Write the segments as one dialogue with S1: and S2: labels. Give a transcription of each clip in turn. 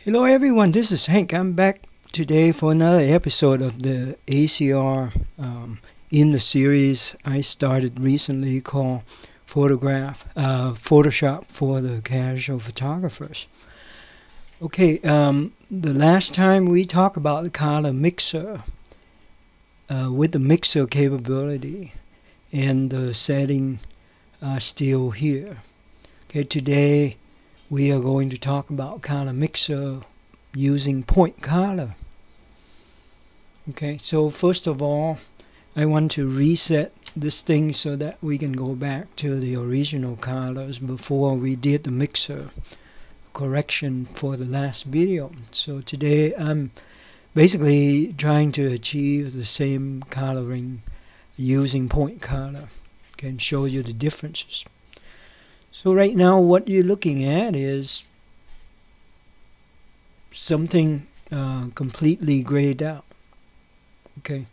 S1: Hello everyone, this is Hank. I'm back today for another episode of the ACR in the series I started recently called Photoshop for the Casual Photographers. Okay, the last time we talked about the color mixer with the mixer capability and the setting still here. Okay, today we are going to talk about color mixer using point color. Okay, so first of all, I want to reset this thing so that we can go back to the original colors before we did the mixer correction for the last video. So today I'm basically trying to achieve the same coloring using point color. Okay, and show you the differences. So right now what you're looking at is something completely grayed out. Okay,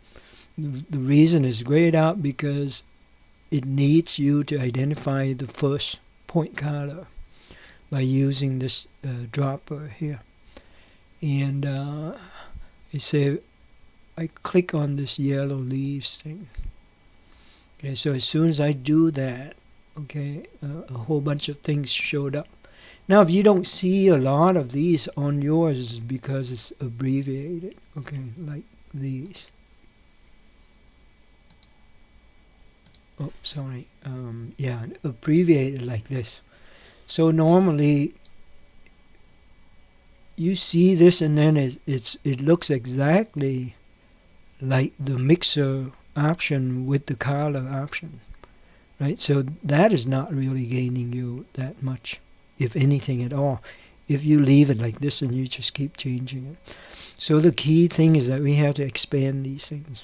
S1: the reason is grayed out because it needs you to identify the first point color by using this dropper here. And I click on this yellow leaves thing. Okay, so as soon as I do that, okay, a whole bunch of things showed up. Now, if you don't see a lot of these on yours, it's because it's abbreviated, okay, like these. Oh, sorry. Yeah, abbreviated like this. So normally, you see this, and then it looks exactly like the mixer option with the color option. Right, so that is not really gaining you that much, if anything at all, if you leave it like this and you just keep changing it. So the key thing is that we have to expand these things.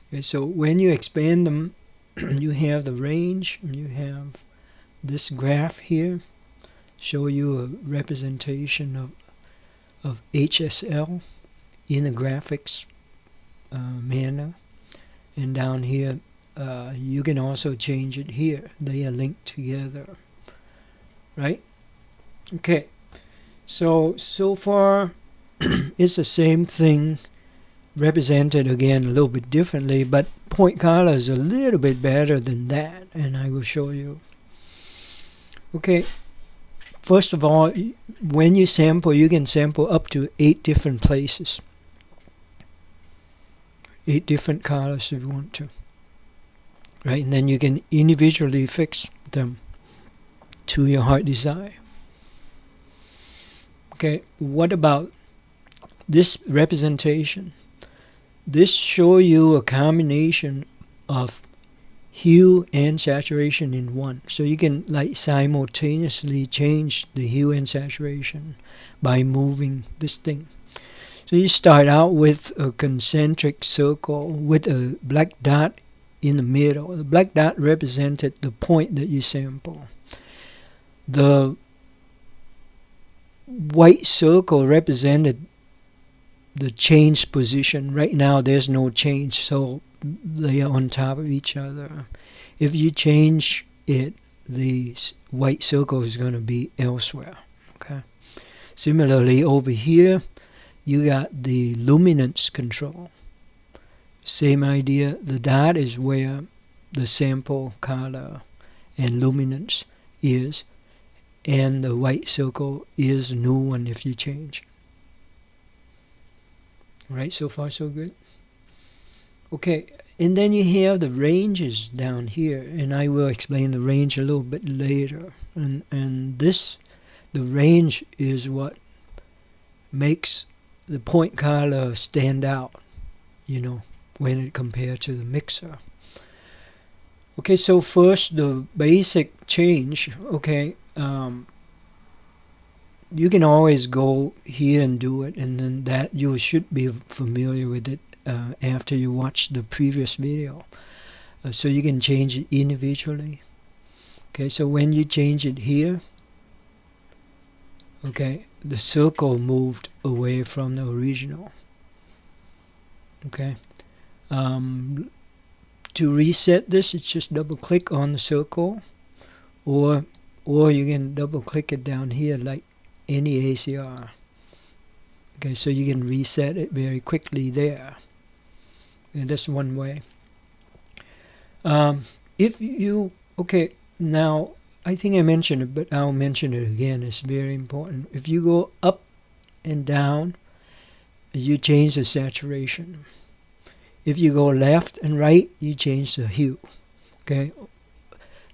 S1: Okay, so when you expand them, you have the range, and you have this graph here, show you a representation of HSL in a graphics manner. And down here you can also change it here. They are linked together, right? Okay, so far it's the same thing represented again a little bit differently, but point color is a little bit better than that, and I will show you. Okay, first of all, when you sample, you can sample up to 8 different places. 8 different colors if you want to. Right, and then you can individually fix them to your heart desire. Okay, what about this representation? This shows you a combination of hue and saturation in one. So you can like simultaneously change the hue and saturation by moving this thing. So you start out with a concentric circle with a black dot in the middle. The black dot represented the point that you sample. The white circle represented the change position. Right now there's no change, so they are on top of each other. If you change it, the white circle is going to be elsewhere. Okay. Similarly, over here, you got the luminance control. Same idea. The dot is where the sample color and luminance is, and the white circle is the new one if you change. Right, so far so good. Okay, and then you have the ranges down here, and I will explain the range a little bit later. And this, the range is what makes the point color stand out, you know, when it compared to the mixer. Okay, so first the basic change. Okay, you can always go here and do it, and then that you should be familiar with it after you watch the previous video. So you can change it individually. Okay, so when you change it here, okay, the circle moved away from the original. Okay, to reset this, it's just double click on the circle, or or you can double click it down here like any ACR. Okay, so you can reset it very quickly there. And that's one way. If you, okay, now I think I mentioned it, but I'll mention it again. It's very important. If you go up and down, you change the saturation. If you go left and right, you change the hue. Okay.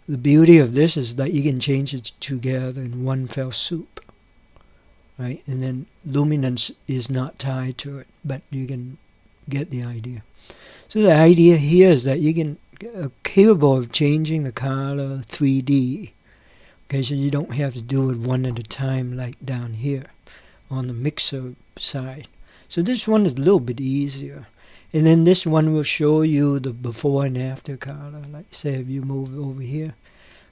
S1: The beauty of this is that you can change it together in one fell swoop. Right? And then luminance is not tied to it, but you can get the idea. So the idea here is that you can capable of changing the color 3D. Okay, so you don't have to do it one at a time like down here on the mixer side. So this one is a little bit easier. And then this one will show you the before and after color. Like say if you move over here.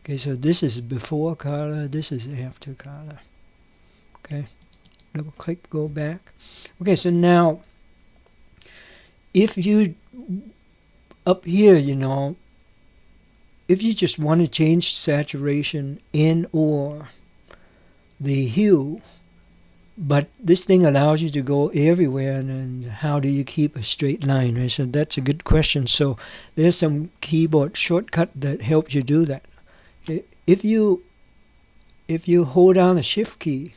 S1: Okay, so this is before color, this is after color. Okay, double click, go back. Okay, so now if you up here, you know, if you just want to change saturation and or the hue, but this thing allows you to go everywhere, and then how do you keep a straight line, right? So that's a good question. So there's some keyboard shortcut that helps you do that. If you hold down the shift key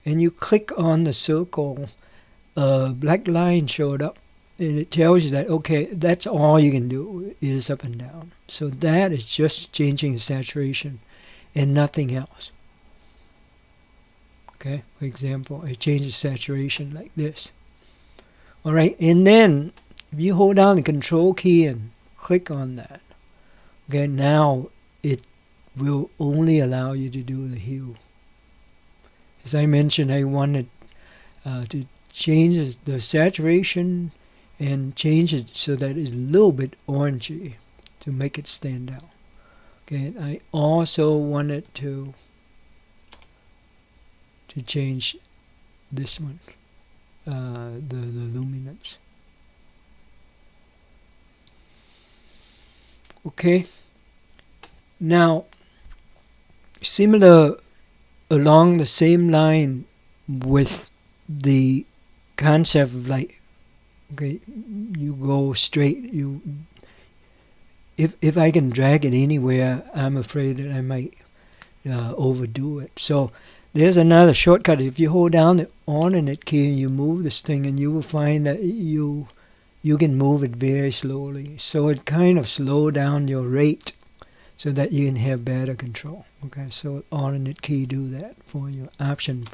S1: and you click on the circle, a black line showed up, and it tells you that, okay, that's all you can do is up and down. So that is just changing the saturation and nothing else. Okay, for example, I change the saturation like this. All right, and then if you hold down the control key and click on that, okay, now it will only allow you to do the hue. As I mentioned, I wanted to change the saturation and change it so that it's a little bit orangey to make it stand out. Okay, and I also wanted to change this one, the luminance. Okay, now similar along the same line with the concept of like, okay, you go straight, if I can drag it anywhere, I'm afraid that I might overdo it. So there's another shortcut. If you hold down the alternate key and you move this thing, and you will find that you can move it very slowly. So it kind of slow down your rate so that you can have better control. Okay, so alternate key do that for you. Option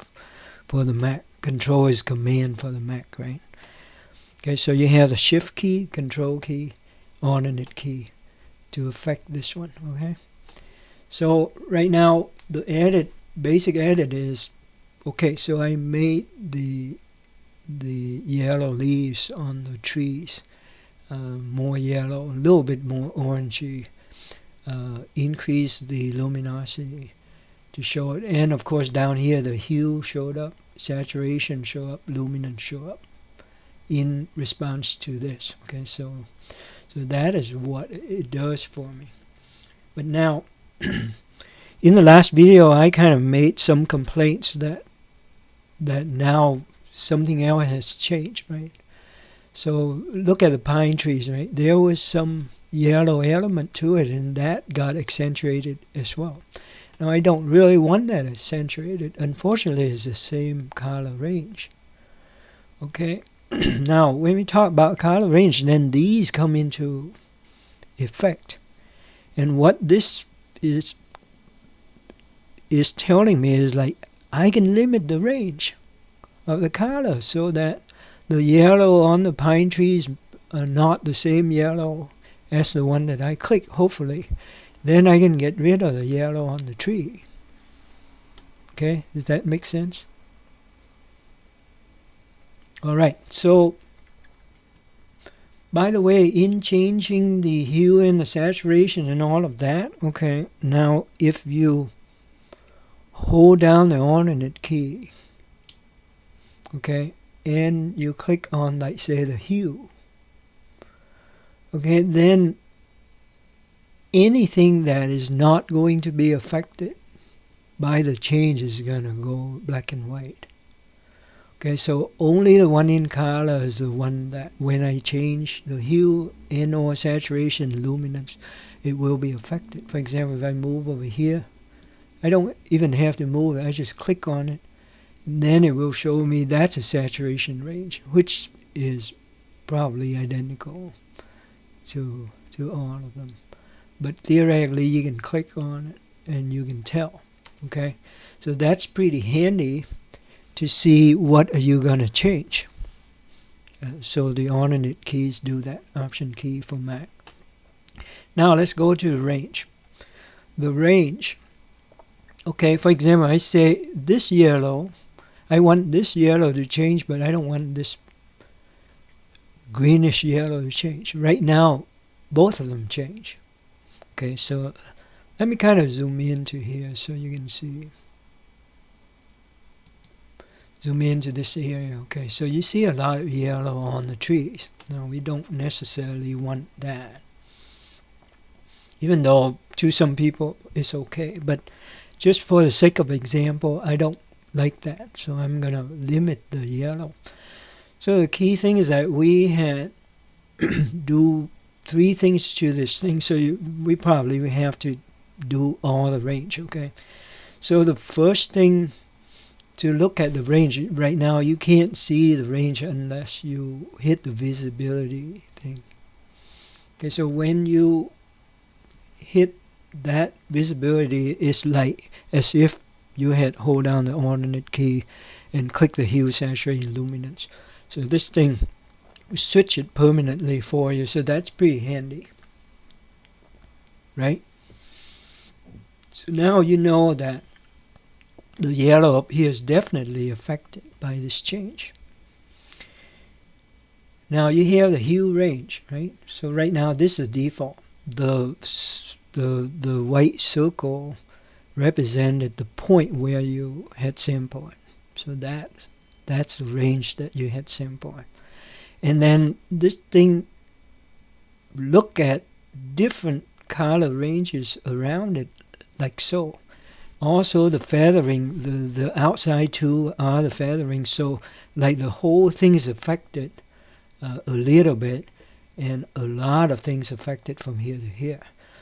S1: for the Mac. Control is command for the Mac, right? Okay, so you have the shift key, control key, alternate key to affect this one. Okay, so right now the basic edit is, okay, so I made the yellow leaves on the trees more yellow, a little bit more orangey, increase the luminosity to show it, and of course down here the hue showed up, saturation show up, luminance show up in response to this. Okay, so that is what it does for me. But now in the last video I kind of made some complaints that now something else has changed, right? So look at the pine trees, right? There was some yellow element to it, and that got accentuated as well. Now I don't really want that accentuated. Unfortunately, it's the same color range. Okay, now when we talk about color range, then these come into effect. And what this is telling me is like, I can limit the range of the color so that the yellow on the pine trees are not the same yellow as the one that I click, hopefully. Then I can get rid of the yellow on the tree. Okay, does that make sense? Alright, so by the way, in changing the hue and the saturation and all of that, okay, now if you hold down the alternate key, okay, and you click on, like, say, the hue, okay, then anything that is not going to be affected by the change is going to go black and white. Okay, so only the one in color is the one that when I change the hue and or saturation luminance, it will be affected. For example, if I move over here, I don't even have to move it. I just click on it. And then it will show me that's a saturation range, which is probably identical to all of them. But theoretically, you can click on it and you can tell. Okay, so that's pretty handy to see what are you going to change. So the alternate keys do that, Option key for Mac. Now let's go to the range. The range, okay, for example, I say this yellow, I want this yellow to change, but I don't want this greenish yellow to change. Right now, both of them change. Okay, so let me kind of zoom into here so you can see. Zoom into this area. Okay, so you see a lot of yellow on the trees. Now, we don't necessarily want that. Even though to some people it's okay. But just for the sake of example, I don't like that. So I'm going to limit the yellow. So the key thing is that we had do 3 things to this thing. So we probably have to do all the range. Okay. So the first thing to look at the range, right now you can't see the range unless you hit the visibility thing. Okay, so when you hit that visibility, it's like as if you had hold down the alternate key and click the hue, saturation, luminance. So this thing will switch it permanently for you, so that's pretty handy. Right? So now you know that the yellow up here is definitely affected by this change. Now you have the hue range, right? So right now this is default. The white circle represented the point where you had sampled. So that's the range that you had sampled. And then this thing look at different color ranges around it, like so. Also the feathering, the outside two are the feathering, so like the whole thing is affected a little bit, and a lot of things affected from here to here.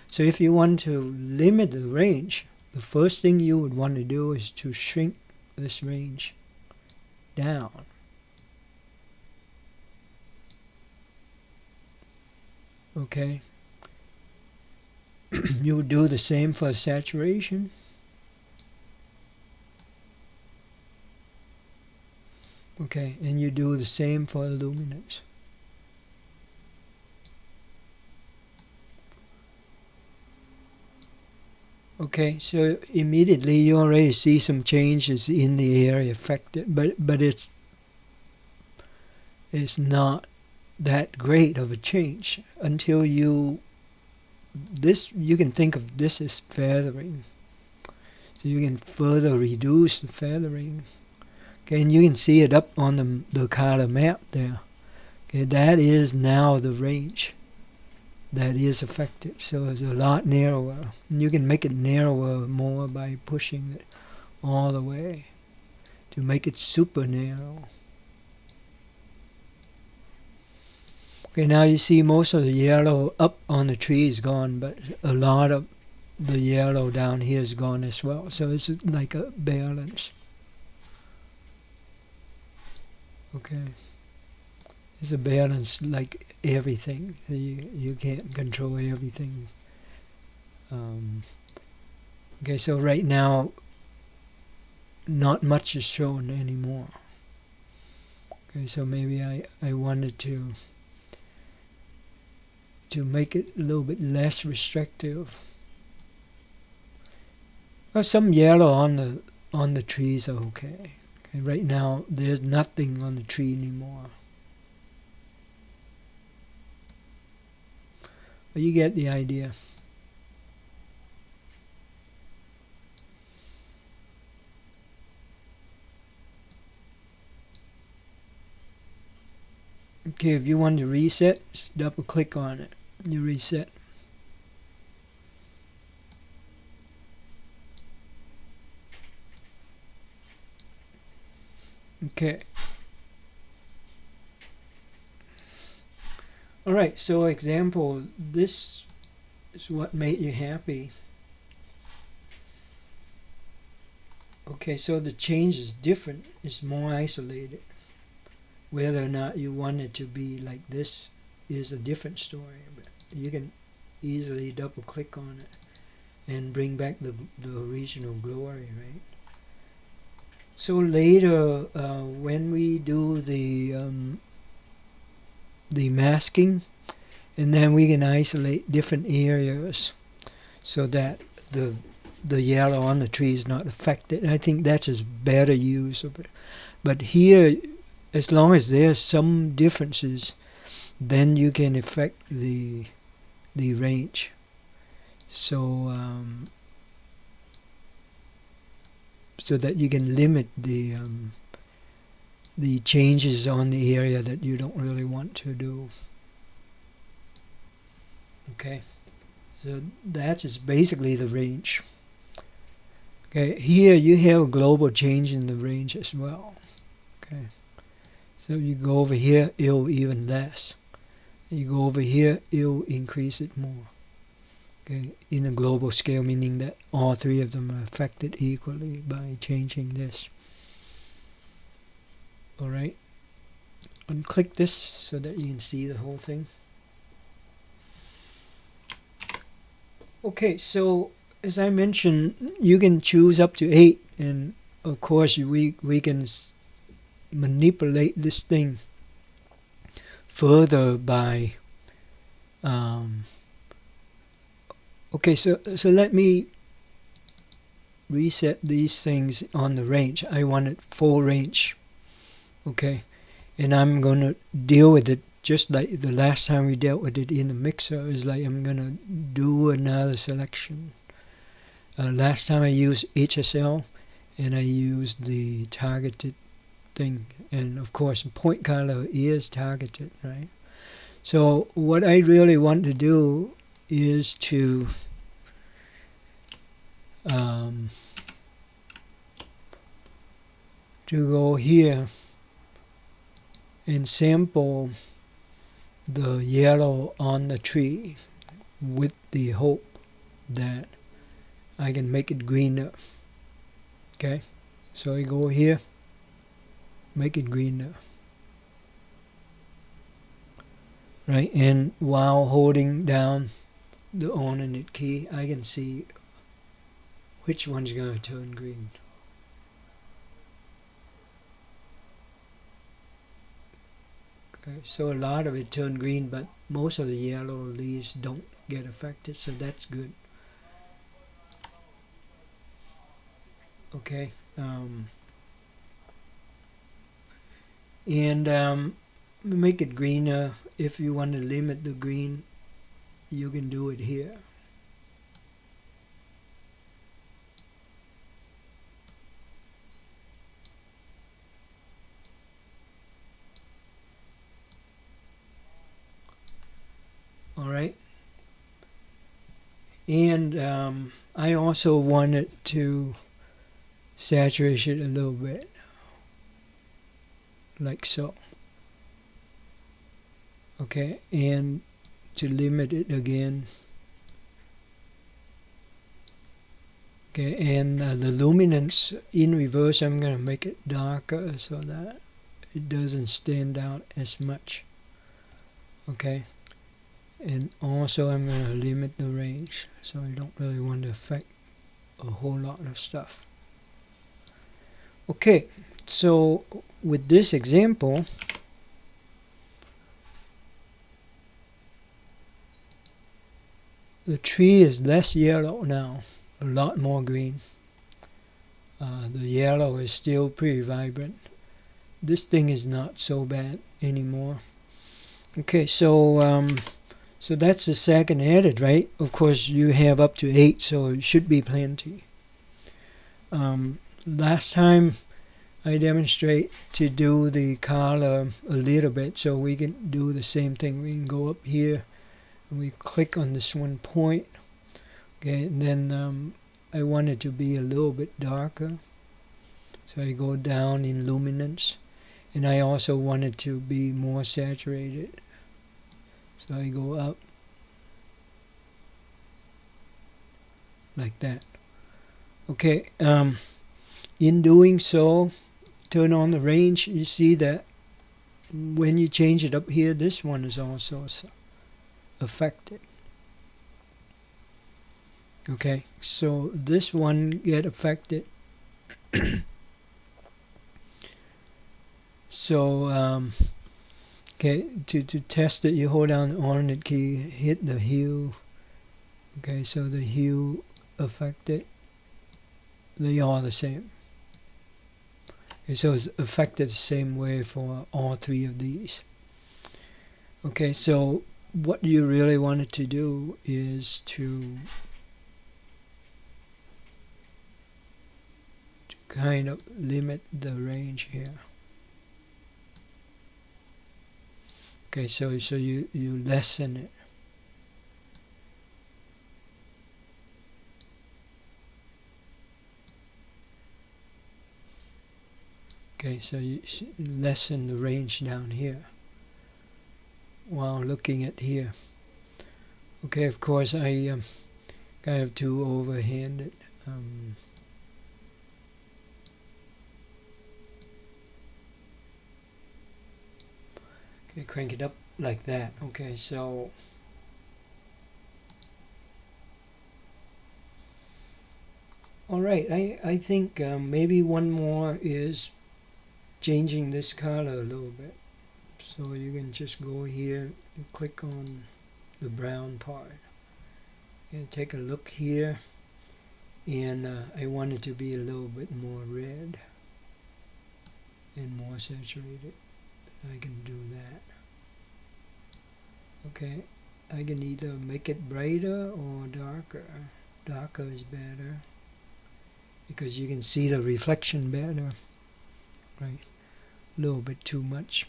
S1: So if you want to limit the range, the first thing you would want to do is to shrink this range down. Okay. You would do the same for saturation. Okay, and you do the same for luminance. Okay, so immediately you already see some changes in the area affected, but it's not that great of a change until you can think of this as feathering. So you can further reduce the feathering. Okay, and you can see it up on the color map there. Okay, that is now the range that is affected. So it's a lot narrower. And you can make it narrower more by pushing it all the way to make it super narrow. Okay, now you see most of the yellow up on the tree is gone, but a lot of the yellow down here is gone as well. So it's like a balance. Okay. It's a balance like everything. You can't control everything. Okay, so right now, not much is shown anymore. Okay, so maybe I wanted to make it a little bit less restrictive. Well, some yellow on the trees are okay. Okay, right now there's nothing on the tree anymore. But you get the idea. Okay, if you want to reset, just double click on it. You reset. Okay. Alright, so example, this is what made you happy. Okay, so the change is different, it's more isolated. Whether or not you want it to be like this is a different story, but you can easily double click on it and bring back the original glory, right? So later, when we do the masking, and then we can isolate different areas so that the yellow on the tree is not affected. I think that's a better use of it. But here, as long as there's some differences, then you can affect the range. So so that you can limit the changes on the area that you don't really want to do. Okay, so that is basically the range. Okay, here you have a global change in the range as well. Okay, so you go over here, it'll even less. You go over here, it'll increase it more. Okay, in a global scale, meaning that all three of them are affected equally by changing this. Alright, unclick this so that you can see the whole thing. Okay, so as I mentioned, you can choose up to 8, and of course we can manipulate this thing further by okay, so let me reset these things on the range. I want it full range. Okay, and I'm going to deal with it just like the last time we dealt with it in the mixer. Is like I'm going to do another selection. Last time I used HSL, and I used the targeted thing, and of course point color is targeted, right? So what I really want to do is to go here and sample the yellow on the tree with the hope that I can make it greener. Okay, so I go here, make it greener, right? And while holding down the on and it key, I can see which one's going to turn green. Okay, so a lot of it turned green, but most of the yellow leaves don't get affected, so that's good. Okay, and make it greener. If you want to limit the green, you can do it here. Alright, and I also wanted to saturate it a little bit, like so. Okay, and to limit it again. Okay, and the luminance in reverse, I'm going to make it darker so that it doesn't stand out as much. Okay, and also I'm going to limit the range, so I don't really want to affect a whole lot of stuff. Okay, so with this example, the tree is less yellow now, a lot more green. The yellow is still pretty vibrant. This thing is not so bad anymore. Okay, so so that's the second edit, right? Of course, you have up to 8, so it should be plenty. Last time I demonstrate to do the color a little bit, so we can do the same thing. We can go up here and we click on this one point. Okay, and then I want it to be a little bit darker. So I go down in luminance, and I also want it to be more saturated. So I go up like that. Okay, in doing so, turn on the range. You see that when you change it up here, this one is also affected. Okay, so this one get affected. So okay, to test it, you hold down the alternate key, hit the hue. Okay, so the hue affected. They are the same. Okay, so it's affected the same way for all three of these. Okay, so what you really wanted to do is to kind of limit the range here. Okay, so you lessen it. Okay, so you lessen the range down here while looking at here. Okay, of course I kind of too overhanded. Okay, crank it up like that. Okay, so all right, I think maybe one more is changing this color a little bit. So you can just go here and click on the brown part and take a look here, and I want it to be a little bit more red and more saturated. I can do that. Okay, I can either make it brighter or darker. Darker is better because you can see the reflection better, right? A little bit too much.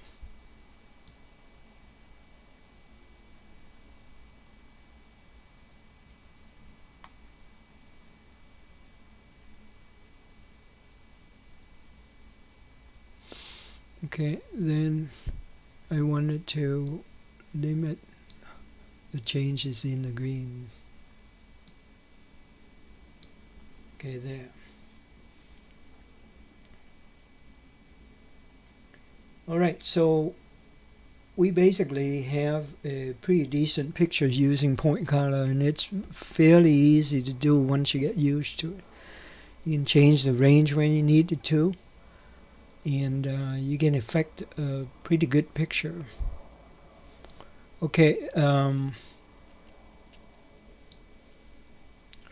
S1: Okay, then I wanted to limit the changes in the green. Okay, there. Alright, so we basically have a pretty decent picture using point color, and it's fairly easy to do once you get used to it. You can change the range when you need it to, and you can effect a pretty good picture. Okay,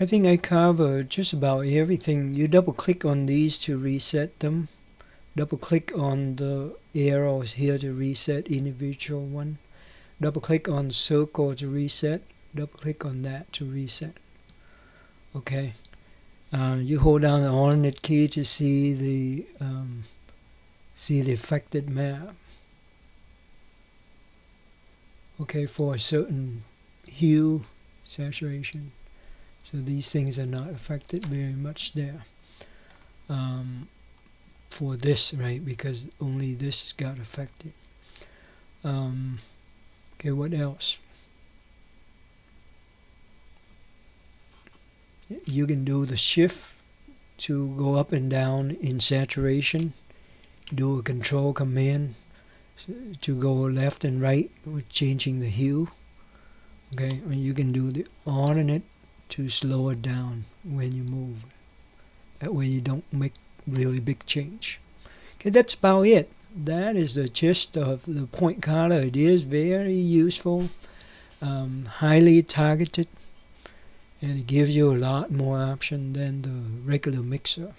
S1: I think I covered just about everything. You double click on these to reset them. Double click on the arrows here to reset individual one. Double click on the circle to reset. Double click on that to reset. Okay. You hold down the alternate key to see the affected map. Okay, for a certain hue, saturation. So these things are not affected very much there. For this, right, because only this got affected. Okay, what else? You can do the shift to go up and down in saturation. Do a control command to go left and right with changing the hue. Okay, and you can do the alternate to slow it down when you move. That way you don't make really big change. Okay, that's about it. That is the gist of the point color. It is very useful, highly targeted, and it gives you a lot more option than the regular mixer.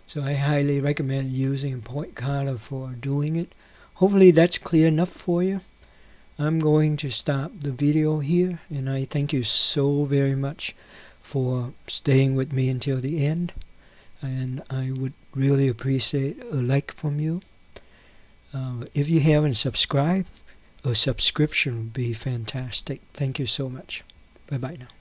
S1: So I highly recommend using point color for doing it. Hopefully that's clear enough for you. I'm going to stop the video here, and I thank you so very much for staying with me until the end. And I would really appreciate a like from you. If you haven't subscribed, a subscription would be fantastic. Thank you so much. Bye-bye now.